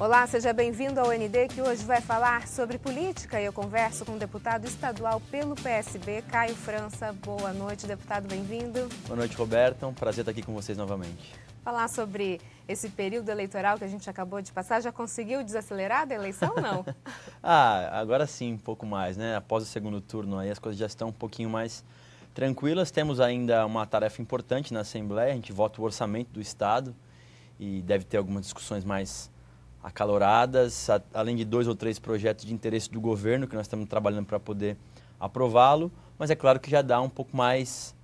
Olá, seja bem-vindo ao ND, que hoje vai falar sobre política. Eu converso com o deputado estadual pelo PSB, Caio França. Boa noite, deputado, bem-vindo. Boa noite, Roberta. Um prazer estar aqui com vocês novamente. Falar sobre esse período eleitoral que a gente acabou de passar, já conseguiu desacelerar da eleição ou não? Agora sim, um pouco mais, né? Após o segundo turno aí, as coisas já estão um pouquinho mais tranquilas. Temos ainda uma tarefa importante na Assembleia, a gente vota o orçamento do Estado e deve ter algumas discussões mais acaloradas, além de 2 ou 3 projetos de interesse do governo que nós estamos trabalhando para poder aprová-lo, mas é claro que já dá um pouco mais,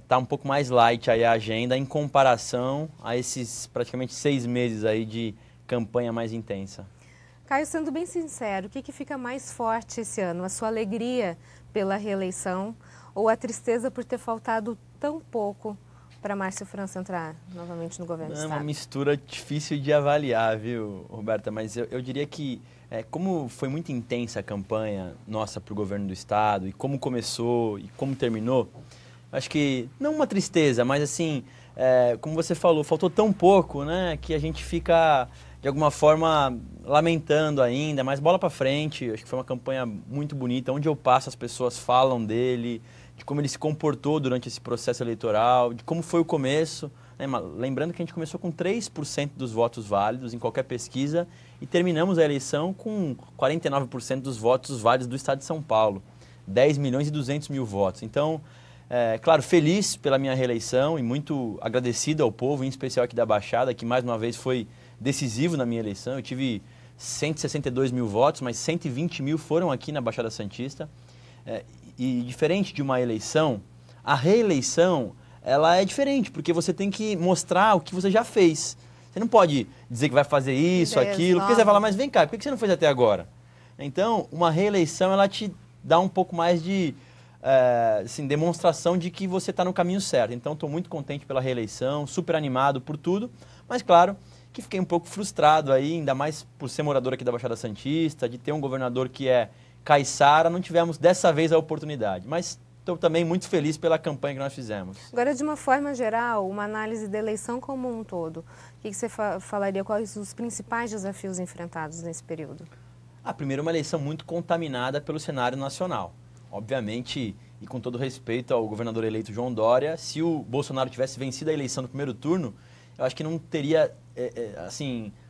tá um pouco mais light aí a agenda em comparação a esses praticamente 6 meses aí de campanha mais intensa. Caio, sendo bem sincero, o que fica mais forte esse ano? A sua alegria pela reeleição ou a tristeza por ter faltado tão pouco para Márcio França entrar novamente no governo do Estado? É uma mistura difícil de avaliar, viu, Roberta? Mas eu diria que, como foi muito intensa a campanha nossa para o governo do Estado, e como começou e como terminou, acho que, não uma tristeza, mas assim, como você falou, faltou tão pouco, né, que a gente fica, de alguma forma, lamentando ainda, mas bola para frente. Acho que foi uma campanha muito bonita. Onde eu passo, as pessoas falam dele, de como ele se comportou durante esse processo eleitoral, de como foi o começo. Lembrando que a gente começou com 3% dos votos válidos em qualquer pesquisa e terminamos a eleição com 49% dos votos válidos do Estado de São Paulo. 10 milhões e 200 mil votos. Então, claro, feliz pela minha reeleição e muito agradecido ao povo, em especial aqui da Baixada, que mais uma vez foi decisivo na minha eleição. Eu tive 162 mil votos, mas 120 mil foram aqui na Baixada Santista. E diferente de uma eleição, a reeleição ela é diferente, porque você tem que mostrar o que você já fez. Você não pode dizer que vai fazer isso, aquilo, porque você vai falar, mas vem cá, por que você não fez até agora? Então, uma reeleição ela te dá um pouco mais de demonstração de que você está no caminho certo. Então, estou muito contente pela reeleição, super animado por tudo, mas claro que fiquei um pouco frustrado aí, ainda mais por ser morador aqui da Baixada Santista, de ter um governador que é caiçara. Não tivemos dessa vez a oportunidade, mas estou também muito feliz pela campanha que nós fizemos. Agora, de uma forma geral, uma análise da eleição como um todo, o que você falaria, quais os principais desafios enfrentados nesse período? Primeiro, uma eleição muito contaminada pelo cenário nacional. Obviamente, e com todo respeito ao governador eleito João Dória, se o Bolsonaro tivesse vencido a eleição no primeiro turno, eu acho que não teria, a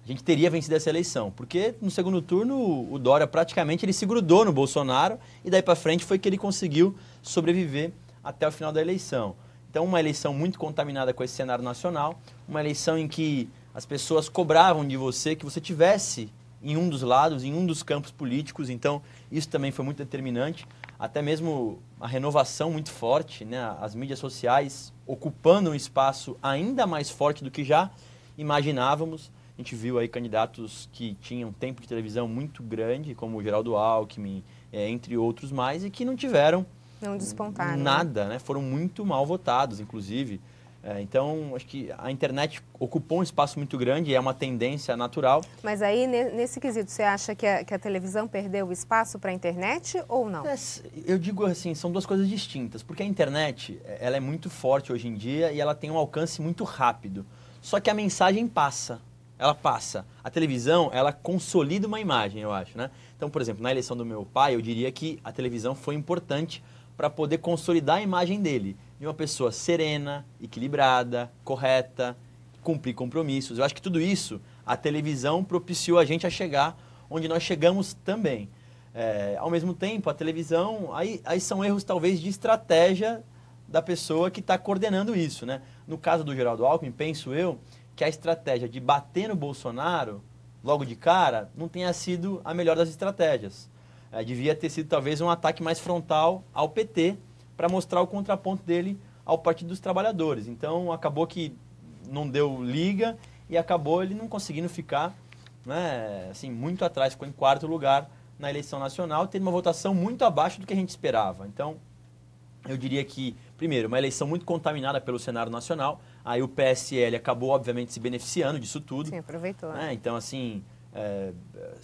gente teria vencido essa eleição, porque no segundo turno o Dória praticamente ele se grudou no Bolsonaro e daí para frente foi que ele conseguiu sobreviver até o final da eleição. Então, uma eleição muito contaminada com esse cenário nacional, uma eleição em que as pessoas cobravam de você que você tivesse em um dos lados, em um dos campos políticos. Então, isso também foi muito determinante. Até mesmo a renovação muito forte, né? As mídias sociais ocupando um espaço ainda mais forte do que já imaginávamos. A gente viu aí candidatos que tinham tempo de televisão muito grande, como o Geraldo Alckmin, entre outros mais, e que não tiveram não despontaram nada, né? Foram muito mal votados, inclusive. Então, acho que a internet ocupou um espaço muito grande e é uma tendência natural. Mas aí, nesse quesito, você acha que a televisão perdeu o espaço para a internet ou não? Eu digo assim, são duas coisas distintas, porque a internet ela é muito forte hoje em dia e ela tem um alcance muito rápido. Só que a mensagem passa, ela passa. A televisão, ela consolida uma imagem, eu acho, né? Então, por exemplo, na eleição do meu pai, eu diria que a televisão foi importante para poder consolidar a imagem dele, de uma pessoa serena, equilibrada, correta, cumprir compromissos. Eu acho que tudo isso, a televisão propiciou a gente a chegar onde nós chegamos também. Ao mesmo tempo, a televisão, aí são erros talvez de estratégia da pessoa que está coordenando isso, né? No caso do Geraldo Alckmin, penso eu que a estratégia de bater no Bolsonaro logo de cara não tenha sido a melhor das estratégias. Devia ter sido talvez um ataque mais frontal ao PT para mostrar o contraponto dele ao Partido dos Trabalhadores. Então, acabou que não deu liga e acabou ele não conseguindo ficar, né, assim, muito atrás. Ficou em 4º lugar na eleição nacional, tendo uma votação muito abaixo do que a gente esperava. Então, eu diria que, primeiro, uma eleição muito contaminada pelo cenário nacional. Aí o PSL acabou, obviamente, se beneficiando disso tudo. Sim, aproveitou. Então, assim...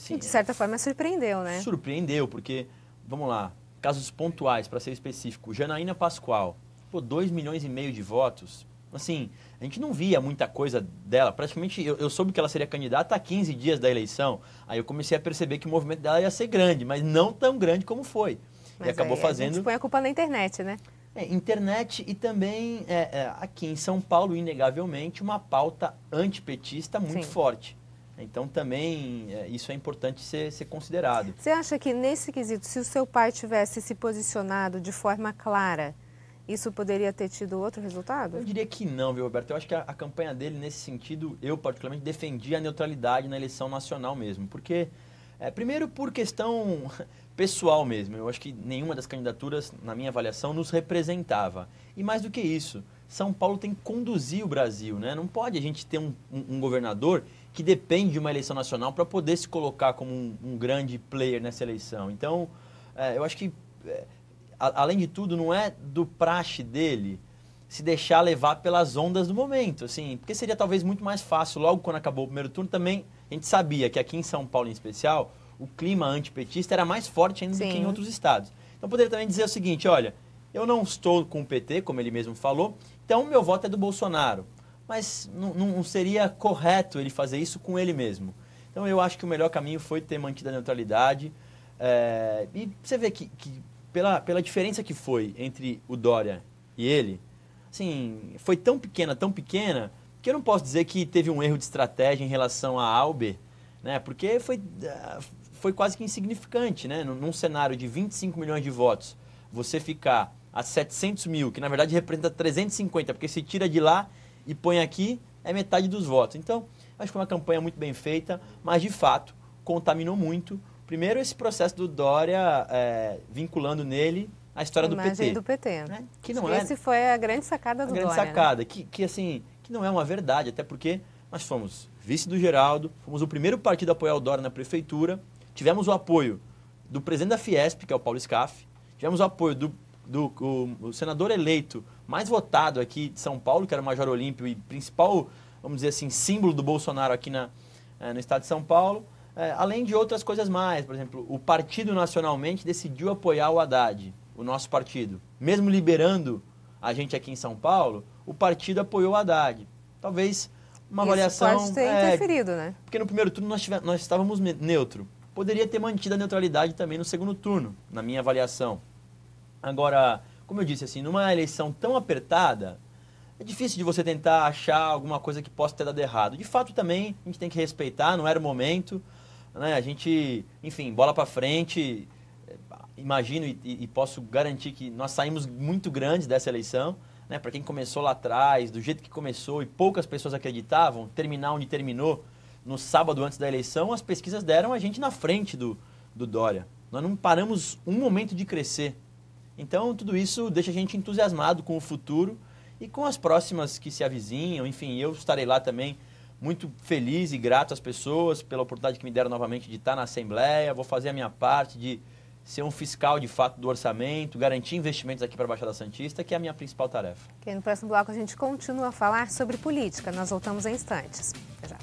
e de certa forma surpreendeu, né? Surpreendeu, porque, vamos lá, casos pontuais, para ser específico, Janaína Pascoal, 2,5 milhões de votos, Assim, a gente não via muita coisa dela. Praticamente, eu soube que ela seria candidata há 15 dias da eleição. Aí eu comecei a perceber que o movimento dela ia ser grande, mas não tão grande como foi. Mas e acabou fazendo... A gente põe a culpa na internet, né? Internet e também, aqui em São Paulo, inegavelmente, uma pauta antipetista muito forte. Então, também, isso é importante ser considerado. Você acha que, nesse quesito, se o seu pai tivesse se posicionado de forma clara, isso poderia ter tido outro resultado? Eu diria que não, viu, Roberto? Eu acho que a campanha dele, nesse sentido, eu particularmente defendi a neutralidade na eleição nacional mesmo. Porque, primeiro, por questão pessoal mesmo. Eu acho que nenhuma das candidaturas, na minha avaliação, nos representava. E mais do que isso, São Paulo tem que conduzir o Brasil, né? Não pode a gente ter um governador que depende de uma eleição nacional para poder se colocar como um grande player nessa eleição. Então, eu acho que, além de tudo, não é do praxe dele se deixar levar pelas ondas do momento, assim, porque seria talvez muito mais fácil. Logo quando acabou o primeiro turno, também a gente sabia que aqui em São Paulo, em especial, o clima antipetista era mais forte ainda do que em outros estados. Então, poderia também dizer o seguinte, olha, eu não estou com o PT, como ele mesmo falou, então meu voto é do Bolsonaro. Mas não seria correto ele fazer isso com ele mesmo. Então, eu acho que o melhor caminho foi ter mantido a neutralidade. E você vê que pela diferença que foi entre o Dória e ele, assim, foi tão pequena, que eu não posso dizer que teve um erro de estratégia em relação a Alber, né? Porque foi quase que insignificante, né? Num cenário de 25 milhões de votos, você ficar a 700 mil, que na verdade representa 350, porque se tira de lá e põe aqui, é metade dos votos. Então, acho que foi uma campanha muito bem feita, mas de fato contaminou muito. Primeiro, esse processo do Dória vinculando nele a história do PT. A imagem do PT. Né? Que não Esse foi a grande sacada do Dória. A grande sacada, né? que não é uma verdade, até porque nós fomos vice do Geraldo, fomos o primeiro partido a apoiar o Dória na prefeitura, tivemos o apoio do presidente da Fiesp, que é o Paulo Scaff, tivemos o apoio do senador eleito mais votado aqui de São Paulo, que era o Major Olímpio e principal, vamos dizer assim, símbolo do Bolsonaro aqui no estado de São Paulo, além de outras coisas mais. Por exemplo, o partido nacionalmente decidiu apoiar o Haddad, o nosso partido. Mesmo liberando a gente aqui em São Paulo, o partido apoiou o Haddad. Talvez uma avaliação... Pode ter interferido, né? Porque no primeiro turno nós estávamos neutro. Poderia ter mantido a neutralidade também no segundo turno, na minha avaliação. Agora, como eu disse, assim, numa eleição tão apertada, é difícil de você tentar achar alguma coisa que possa ter dado errado. De fato, também, a gente tem que respeitar, não era o momento, né? A gente, enfim, bola para frente, imagino e posso garantir que nós saímos muito grandes dessa eleição, né? Para quem começou lá atrás, do jeito que começou e poucas pessoas acreditavam, terminar onde terminou, no sábado antes da eleição, as pesquisas deram a gente na frente do Dória. Nós não paramos um momento de crescer. Então, tudo isso deixa a gente entusiasmado com o futuro e com as próximas que se avizinham. Enfim, eu estarei lá também muito feliz e grato às pessoas pela oportunidade que me deram novamente de estar na Assembleia. Vou fazer a minha parte de ser um fiscal de fato do orçamento, garantir investimentos aqui para a Baixada Santista, que é a minha principal tarefa. Okay, no próximo bloco a gente continua a falar sobre política. Nós voltamos em instantes. Até já.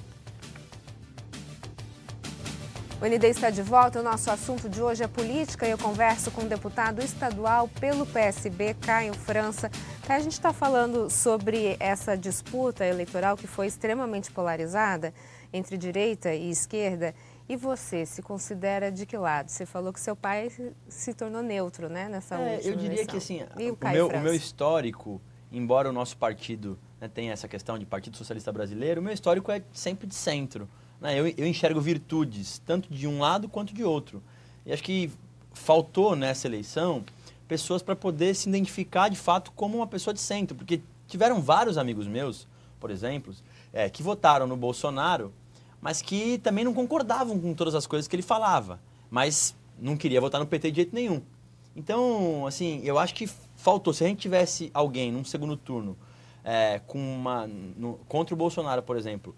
O ND está de volta. O nosso assunto de hoje é política e eu converso com o deputado estadual pelo PSB, Caio França. A gente está falando sobre essa disputa eleitoral que foi extremamente polarizada entre direita e esquerda. E você se considera de que lado? Você falou que seu pai se tornou neutro, né, nessa última eleição. Eu diria que assim, o meu histórico, embora o nosso partido, né, tenha essa questão de Partido Socialista Brasileiro, o meu histórico é sempre de centro. Eu enxergo virtudes, tanto de um lado quanto de outro. E acho que faltou nessa eleição pessoas para poder se identificar de fato como uma pessoa de centro. Porque tiveram vários amigos meus, por exemplo, que votaram no Bolsonaro, mas que também não concordavam com todas as coisas que ele falava. Mas não queria votar no PT de jeito nenhum. Então, assim, eu acho que faltou. Se a gente tivesse alguém num segundo turno contra o Bolsonaro, por exemplo,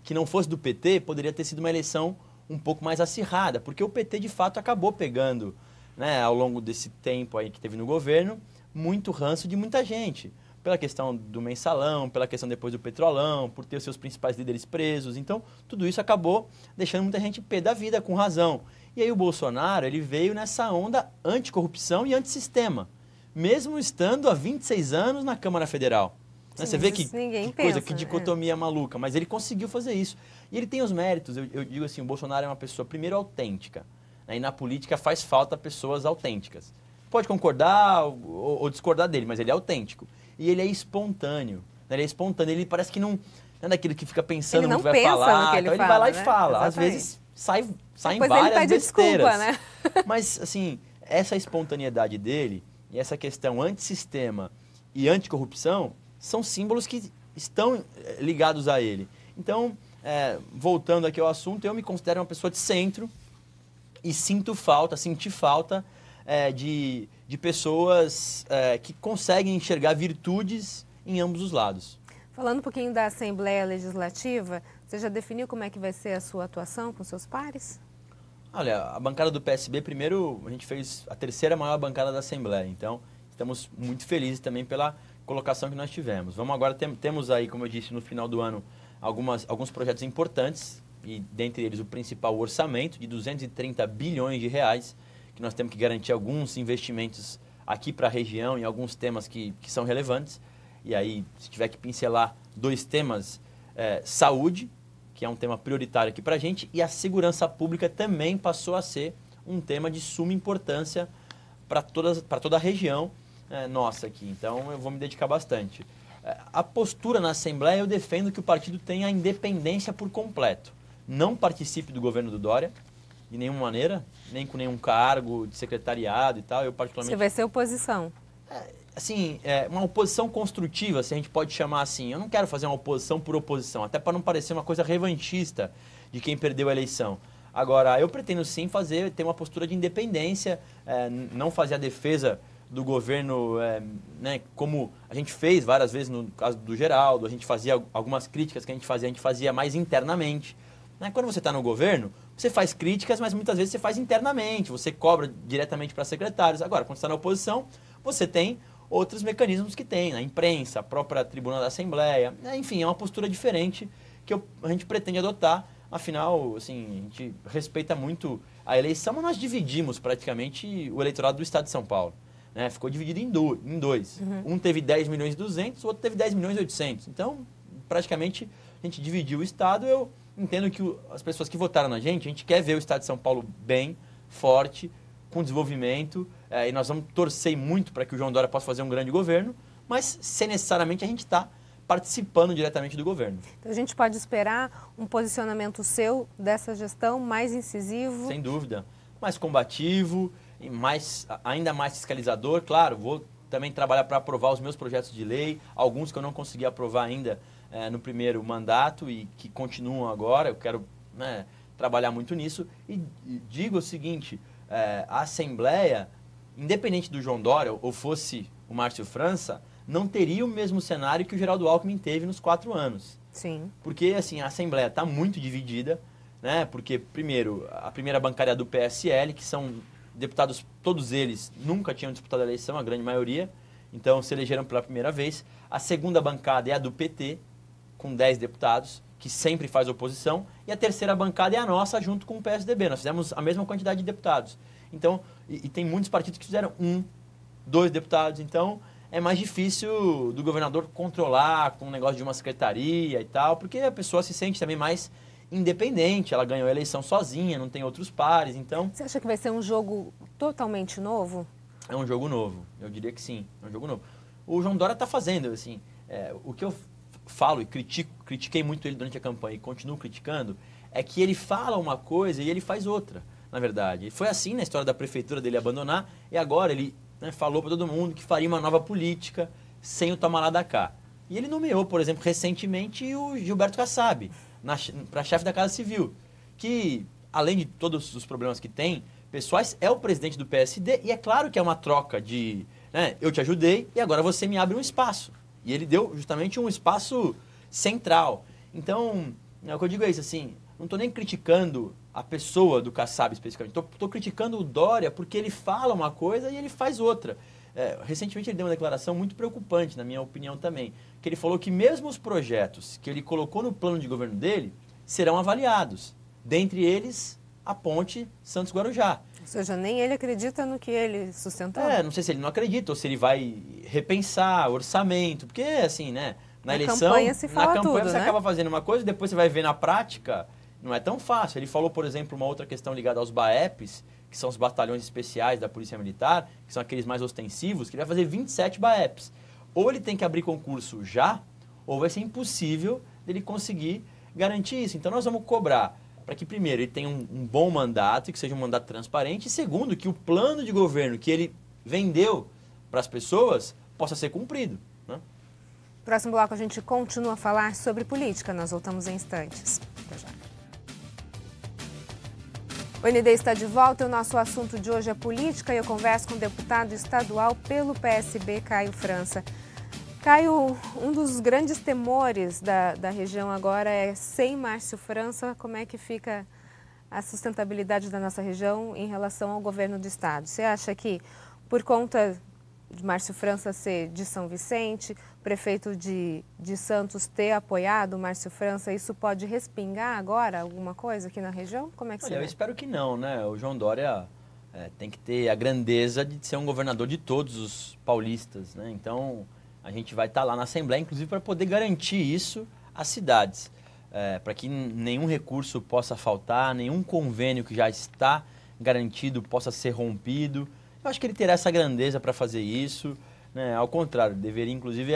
que não fosse do PT, poderia ter sido uma eleição um pouco mais acirrada, porque o PT, de fato, acabou pegando, né, ao longo desse tempo aí que teve no governo, muito ranço de muita gente, pela questão do mensalão, pela questão depois do petrolão, por ter os seus principais líderes presos. Então, tudo isso acabou deixando muita gente pé da vida, com razão. E aí o Bolsonaro, ele veio nessa onda anticorrupção e antissistema, mesmo estando há 26 anos na Câmara Federal. Né? Você vê que coisa, que pensa, dicotomia maluca, mas ele conseguiu fazer isso. E ele tem os méritos. Eu digo assim, o Bolsonaro é uma pessoa, primeiro, autêntica. Né? E na política faz falta pessoas autênticas. Pode concordar ou discordar dele, mas ele é autêntico. E ele é espontâneo. Né? Ele é espontâneo, ele parece que não é daquele que fica pensando no que vai falar. No que ele então fala, ele vai lá né? e fala. Exatamente. Às vezes saem Depois várias ele pede besteiras. desculpa, né? Mas, assim, essa espontaneidade dele e essa questão antissistema e anticorrupção são símbolos que estão ligados a ele. Então, voltando aqui ao assunto, eu me considero uma pessoa de centro e senti falta de pessoas que conseguem enxergar virtudes em ambos os lados. Falando um pouquinho da Assembleia Legislativa, você já definiu como é que vai ser a sua atuação com seus pares? Olha, a bancada do PSB, primeiro, a gente fez a terceira maior bancada da Assembleia, então estamos muito felizes também pela colocação que nós tivemos. Vamos agora, temos aí, como eu disse, no final do ano, alguns projetos importantes, e dentre eles o principal, o orçamento de 230 bilhões de reais, que nós temos que garantir alguns investimentos aqui para a região em alguns temas que são relevantes. E aí, se tiver que pincelar dois temas, saúde, que é um tema prioritário aqui para a gente, e a segurança pública também passou a ser um tema de suma importância para toda a região nossa aqui. Então, eu vou me dedicar bastante. A postura na Assembleia, eu defendo que o partido tenha a independência por completo. Não participe do governo do Dória, de nenhuma maneira, nem com nenhum cargo de secretariado e tal. Eu particularmente... Você vai ser oposição? Assim, uma oposição construtiva, se a gente pode chamar assim. Eu não quero fazer uma oposição por oposição, até para não parecer uma coisa revanchista de quem perdeu a eleição. Agora, eu pretendo sim ter uma postura de independência, não fazer a defesa do governo, né, como a gente fez várias vezes no caso do Geraldo, a gente fazia algumas críticas que a gente fazia mais internamente. Né? Quando você está no governo, você faz críticas, mas muitas vezes você faz internamente, você cobra diretamente para secretários. Agora, quando você está na oposição, você tem outros mecanismos que tem, a imprensa, a própria tribuna da Assembleia, enfim, é uma postura diferente que a gente pretende adotar. Afinal, assim, a gente respeita muito a eleição, mas nós dividimos praticamente o eleitorado do Estado de São Paulo. Né? Ficou dividido em dois. Um teve 10 milhões e 200, o outro teve 10 milhões e 800. Então, praticamente, a gente dividiu o Estado. Eu entendo que as pessoas que votaram na gente, a gente quer ver o Estado de São Paulo bem, forte, com desenvolvimento, e nós vamos torcer muito para que o João Dória possa fazer um grande governo, mas sem necessariamente a gente estar participando diretamente do governo. Então a gente pode esperar um posicionamento seu dessa gestão mais incisivo? Sem dúvida. Mais combativo, e ainda mais fiscalizador. Claro, vou também trabalhar para aprovar os meus projetos de lei, alguns que eu não consegui aprovar ainda no primeiro mandato e que continuam agora. Eu quero trabalhar muito nisso. E digo o seguinte, a Assembleia, independente do João Dória ou fosse o Márcio França, não teria o mesmo cenário que o Geraldo Alckmin teve nos 4 anos. Sim. Porque assim, a Assembleia está muito dividida, né? Porque, primeiro, a primeira bancada é do PSL, que são deputados, todos eles nunca tinham disputado a eleição, a grande maioria, então se elegeram pela primeira vez. A segunda bancada é a do PT, com 10 deputados, que sempre faz oposição, e a terceira bancada é a nossa, junto com o PSDB. Nós fizemos a mesma quantidade de deputados. Então, e tem muitos partidos que fizeram 1, 2 deputados, então é mais difícil do governador controlar com um negócio de uma secretaria e tal, porque a pessoa se sente também mais independente, ela ganhou a eleição sozinha, não tem outros pares, então... Você acha que vai ser um jogo totalmente novo? É um jogo novo, eu diria que sim, é um jogo novo. O João Dória está fazendo, assim, o que eu falo e critiquei muito ele durante a campanha e continuo criticando, é que ele fala uma coisa e ele faz outra, na verdade. Foi assim na história da prefeitura dele abandonar, e agora ele falou para todo mundo que faria uma nova política sem o toma lá da cá. E ele nomeou, por exemplo, recentemente o Gilberto Kassab para chefe da Casa Civil, que, além de todos os problemas que tem, pessoais, é o presidente do PSD, e é claro que é uma troca de, eu te ajudei e agora você me abre um espaço. E ele deu justamente um espaço central. Então, o que eu digo é isso, assim, não estou nem criticando a pessoa do Kassab especificamente, estou criticando o Dória porque ele fala uma coisa e ele faz outra. Recentemente ele deu uma declaração muito preocupante, na minha opinião também, que ele falou que mesmo os projetos que ele colocou no plano de governo dele serão avaliados. Dentre eles, a ponte Santos-Guarujá. Ou seja, nem ele acredita no que ele sustentou. Não sei se ele não acredita ou se ele vai repensar orçamento, porque assim, né, na eleição, campanha se fala na campanha tudo, você né? acaba fazendo uma coisa e depois você vai ver na prática, não é tão fácil. Ele falou, por exemplo, uma outra questão ligada aos BAEPs, que são os batalhões especiais da Polícia Militar, que são aqueles mais ostensivos, que ele vai fazer 27 BAEPs. Ou ele tem que abrir concurso já, ou vai ser impossível dele conseguir garantir isso. Então nós vamos cobrar para que, primeiro, ele tenha um bom mandato, e que seja um mandato transparente, e segundo, que o plano de governo que ele vendeu para as pessoas possa ser cumprido. Né? Próximo bloco a gente continua a falar sobre política. Nós voltamos em instantes. Até já. O ND está de volta e o nosso assunto de hoje é política e eu converso com o deputado estadual pelo PSB, Caio França. Caio, um dos grandes temores da região agora é, sem Márcio França, como é que fica a sustentabilidade da nossa região em relação ao governo do estado? Você acha que, por conta de Márcio França ser de São Vicente, prefeito de Santos ter apoiado o Márcio França, isso pode respingar agora alguma coisa aqui na região? Como é que você vê? Eu espero que não, né? O João Dória tem que ter a grandeza de ser um governador de todos os paulistas, né? Então, a gente vai estar lá na Assembleia, inclusive, para poder garantir isso às cidades. Para que nenhum recurso possa faltar, nenhum convênio que já está garantido possa ser rompido. Eu acho que ele terá essa grandeza para fazer isso. Né? Ao contrário, deveria, inclusive,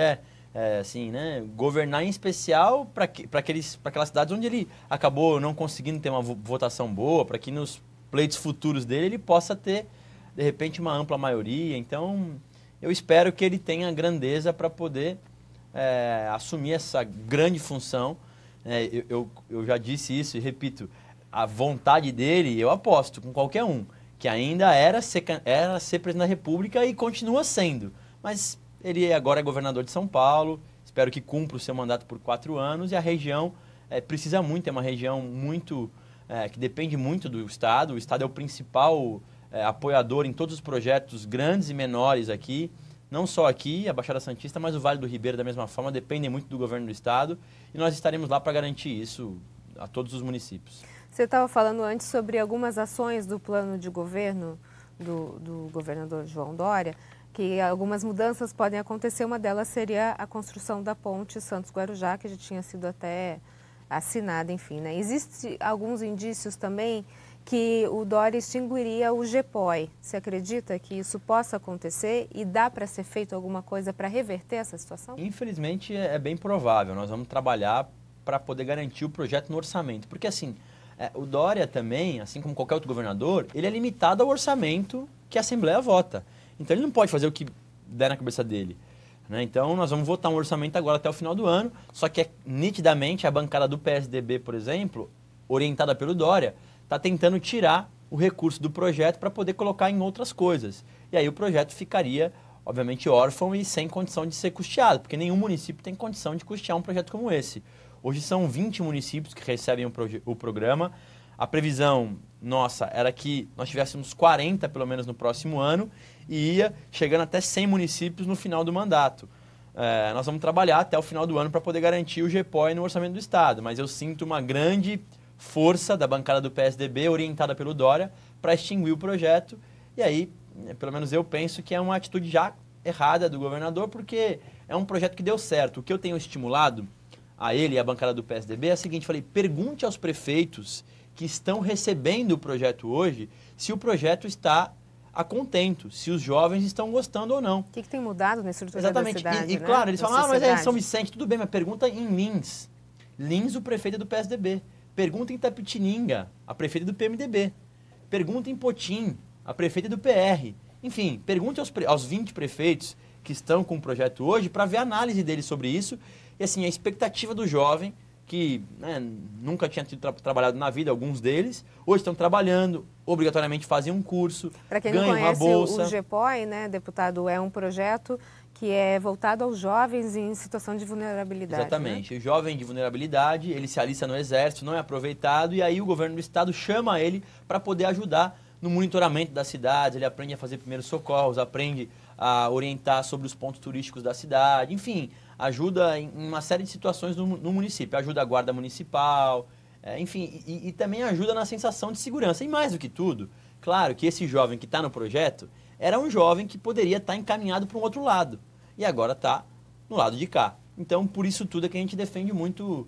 assim, né? Governar em especial para aquelas cidades onde ele acabou não conseguindo ter uma votação boa, para que nos pleitos futuros dele ele possa ter, de repente, uma ampla maioria. Então, eu espero que ele tenha grandeza para poder assumir essa grande função. Eu já disse isso e repito, a vontade dele, eu aposto com qualquer um, que ainda era ser presidente da República e continua sendo. Mas ele agora é governador de São Paulo, espero que cumpra o seu mandato por 4 anos e a região precisa muito, é uma região muito que depende muito do Estado. O Estado é o principal apoiador em todos os projetos grandes e menores aqui, não só aqui, a Baixada Santista, mas o Vale do Ribeira da mesma forma, dependem muito do governo do Estado e nós estaremos lá para garantir isso a todos os municípios. Você estava falando antes sobre algumas ações do plano de governo do governador João Dória, que algumas mudanças podem acontecer. Uma delas seria a construção da ponte Santos-Guarujá, que já tinha sido até assinada, enfim, né? Existem alguns indícios também que o Dória extinguiria o GPOI. Você acredita que isso possa acontecer e dá para ser feito alguma coisa para reverter essa situação? Infelizmente é bem provável. Nós vamos trabalhar para poder garantir o projeto no orçamento. Porque assim, o Dória também, assim como qualquer outro governador, ele é limitado ao orçamento que a Assembleia vota. Então ele não pode fazer o que der na cabeça dele. Né? Então nós vamos votar um orçamento agora até o final do ano, só que nitidamente a bancada do PSDB, por exemplo, orientada pelo Dória, está tentando tirar o recurso do projeto para poder colocar em outras coisas. E aí o projeto ficaria, obviamente, órfão e sem condição de ser custeado, porque nenhum município tem condição de custear um projeto como esse. Hoje são 20 municípios que recebem o programa. A previsão nossa era que nós tivéssemos 40, pelo menos, no próximo ano, e ia chegando até 100 municípios no final do mandato. Nós vamos trabalhar até o final do ano para poder garantir o GPOI no orçamento do Estado, mas eu sinto uma grande força da bancada do PSDB, orientada pelo Dória, para extinguir o projeto. E aí, pelo menos eu penso que é uma atitude já errada do governador, porque é um projeto que deu certo. O que eu tenho estimulado a ele e a bancada do PSDB é o seguinte: falei, pergunte aos prefeitos que estão recebendo o projeto hoje se o projeto está a contento, se os jovens estão gostando ou não. O que tem mudado na estrutura Exatamente. da cidade? E claro, eles falam, mas é São Vicente, tudo bem, mas pergunta em Lins. Lins, o prefeito é do PSDB. Pergunta em Itapetininga, a prefeita do PMDB. Pergunta em Potim, a prefeita do PR. Enfim, pergunte aos 20 prefeitos que estão com o projeto hoje para ver a análise deles sobre isso. E assim, a expectativa do jovem, que nunca tinha trabalhado na vida, alguns deles, hoje estão trabalhando, obrigatoriamente fazem um curso, ganham uma bolsa. Para quem não conhece, o GPOI, né, deputado, é um projeto que é voltado aos jovens em situação de vulnerabilidade. Exatamente. Né? O jovem de vulnerabilidade, ele se alista no Exército, não é aproveitado, e aí o governo do Estado chama ele para poder ajudar no monitoramento das cidades. Ele aprende a fazer primeiros socorros, aprende a orientar sobre os pontos turísticos da cidade, enfim, ajuda em uma série de situações no município. Ajuda a guarda municipal, enfim, e também ajuda na sensação de segurança. E mais do que tudo, claro que esse jovem que está no projeto era um jovem que poderia estar encaminhado para um outro lado. E agora está no lado de cá. Então, por isso tudo é que a gente defende muito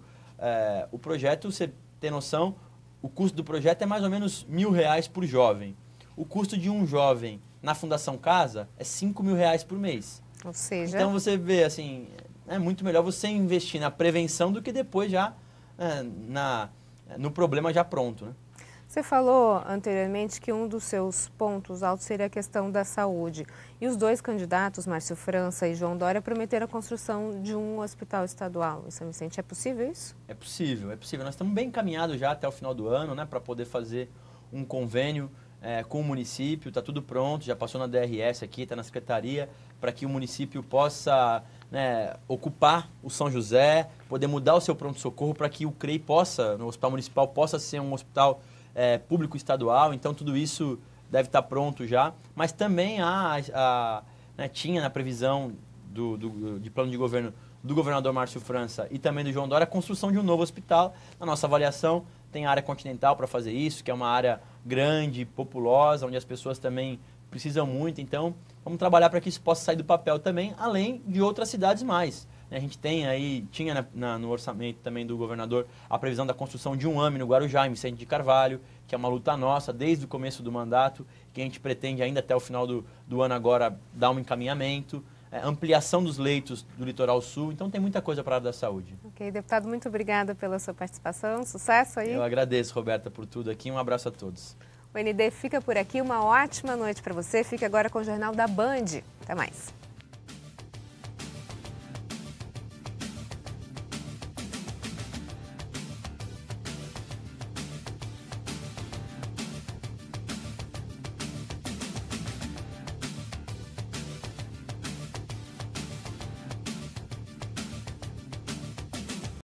o projeto. Você tem noção, o custo do projeto é mais ou menos R$1.000 por jovem. O custo de um jovem na Fundação Casa é R$5.000 por mês. Ou seja... Então, você vê, assim, é muito melhor você investir na prevenção do que depois já no problema já pronto, né? Você falou anteriormente que um dos seus pontos altos seria a questão da saúde. E os dois candidatos, Márcio França e João Dória, prometeram a construção de um hospital estadual em São Vicente. É possível isso? É possível, é possível. Nós estamos bem encaminhados já até o final do ano, né, para poder fazer um convênio com o município. Está tudo pronto, já passou na DRS aqui, está na secretaria, para que o município possa ocupar o São José, poder mudar o seu pronto-socorro para que o CREI possa, no Hospital Municipal, possa ser um hospital público estadual. Então tudo isso deve estar pronto já, mas também tinha na previsão de plano de governo do governador Márcio França e também do João Dória a construção de um novo hospital. Na nossa avaliação tem a área continental para fazer isso, que é uma área grande, populosa, onde as pessoas também precisam muito. Então vamos trabalhar para que isso possa sair do papel também, além de outras cidades mais. A gente tinha no orçamento também do governador a previsão da construção de um AME no Guarujá, em Vicente de Carvalho, que é uma luta nossa desde o começo do mandato, que a gente pretende ainda até o final do ano agora dar um encaminhamento, ampliação dos leitos do Litoral Sul. Então tem muita coisa para a área da saúde. Ok, deputado, muito obrigada pela sua participação, sucesso aí. Eu agradeço, Roberta, por tudo aqui, um abraço a todos. O ND fica por aqui, uma ótima noite para você, fica agora com o Jornal da Band. Até mais.